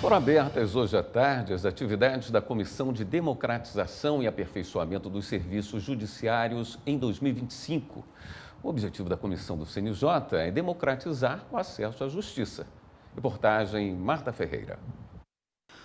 Foram abertas hoje à tarde as atividades da Comissão de Democratização e Aperfeiçoamento dos Serviços Judiciários em 2025. O objetivo da comissão do CNJ é democratizar o acesso à justiça. Reportagem Marta Ferreira.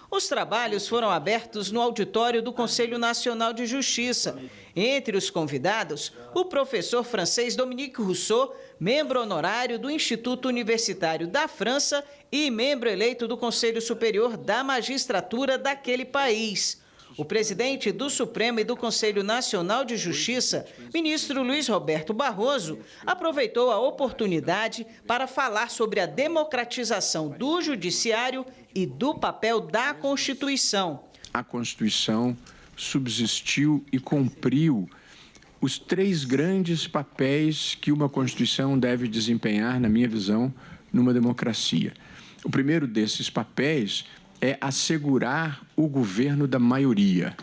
Os trabalhos foram abertos no auditório do Conselho Nacional de Justiça. Entre os convidados, o professor francês Dominique Rousseau, membro honorário do Instituto Universitário da França e membro eleito do Conselho Superior da Magistratura daquele país. O presidente do Supremo e do Conselho Nacional de Justiça, ministro Luiz Roberto Barroso, aproveitou a oportunidade para falar sobre a democratização do judiciário e do papel da Constituição. A Constituição subsistiu e cumpriu os três grandes papéis que uma Constituição deve desempenhar, na minha visão, numa democracia. O primeiro desses papéis é assegurar o governo da maioria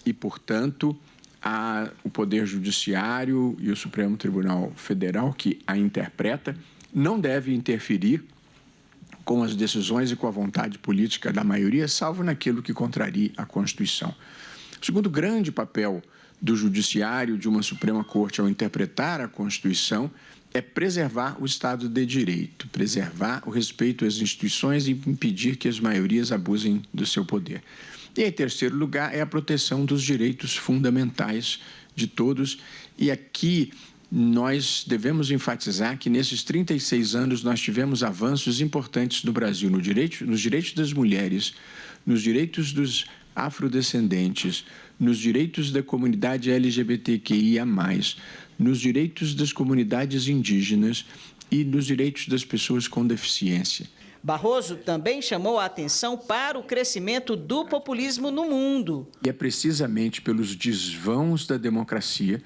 e, portanto, o Poder Judiciário e o Supremo Tribunal Federal, que a interpreta, não deve interferir com as decisões e com a vontade política da maioria, salvo naquilo que contrarie a Constituição. O segundo grande papel do Judiciário, de uma Suprema Corte, ao interpretar a Constituição, é preservar o Estado de Direito, preservar o respeito às instituições e impedir que as maiorias abusem do seu poder. E, em terceiro lugar, é a proteção dos direitos fundamentais de todos. E aqui nós devemos enfatizar que, nesses 36 anos, nós tivemos avanços importantes no Brasil, nos direitos das mulheres, nos direitos dos afrodescendentes, nos direitos da comunidade LGBTQIA+, nos direitos das comunidades indígenas e nos direitos das pessoas com deficiência. Barroso também chamou a atenção para o crescimento do populismo no mundo. E é precisamente pelos desvãos da democracia,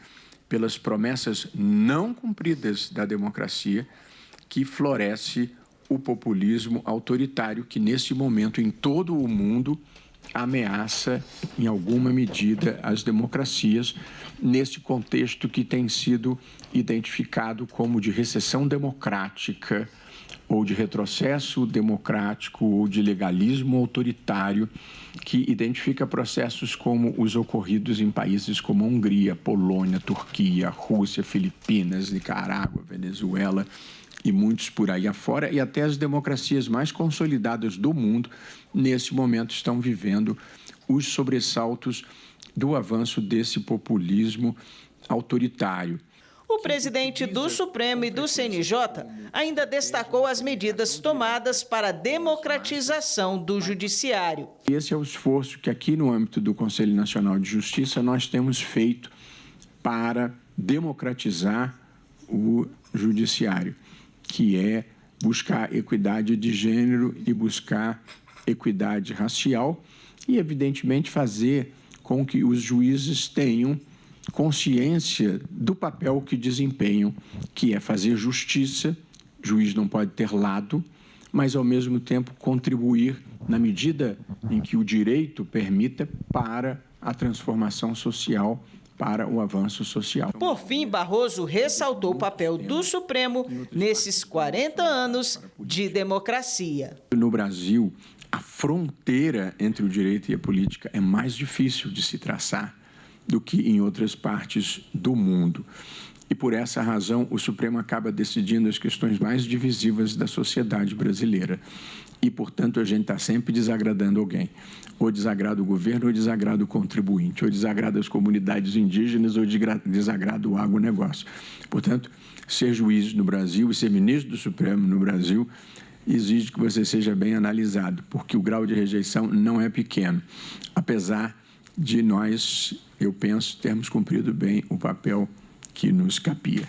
pelas promessas não cumpridas da democracia, que floresce o populismo autoritário que, nesse momento, em todo o mundo, ameaça, em alguma medida, as democracias, nesse contexto que tem sido identificado como de recessão democrática, ou de retrocesso democrático, ou de legalismo autoritário, que identifica processos como os ocorridos em países como a Hungria, Polônia, Turquia, Rússia, Filipinas, Nicarágua, Venezuela e muitos por aí afora, e até as democracias mais consolidadas do mundo, nesse momento, estão vivendo os sobressaltos do avanço desse populismo autoritário. O presidente do Supremo e do CNJ ainda destacou as medidas tomadas para a democratização do judiciário. Esse é o esforço que aqui no âmbito do Conselho Nacional de Justiça nós temos feito para democratizar o judiciário, que é buscar equidade de gênero e buscar equidade racial e, evidentemente, fazer com que os juízes tenham consciência do papel que desempenham, que é fazer justiça. O juiz não pode ter lado, mas, ao mesmo tempo, contribuir, na medida em que o direito permita, para a transformação social, para o avanço social. Por fim, Barroso ressaltou o papel do Supremo nesses 40 anos de democracia. No Brasil, a fronteira entre o direito e a política é mais difícil de se traçar do que em outras partes do mundo. E, por essa razão, o Supremo acaba decidindo as questões mais divisivas da sociedade brasileira. E, portanto, a gente está sempre desagradando alguém. Ou desagrada o governo, ou desagrada o contribuinte, ou desagrada as comunidades indígenas, ou desagrada o agronegócio. Portanto, ser juiz no Brasil e ser ministro do Supremo no Brasil exige que você seja bem analisado, porque o grau de rejeição não é pequeno, apesar de nós, eu penso, termos cumprido bem o papel que nos cabia.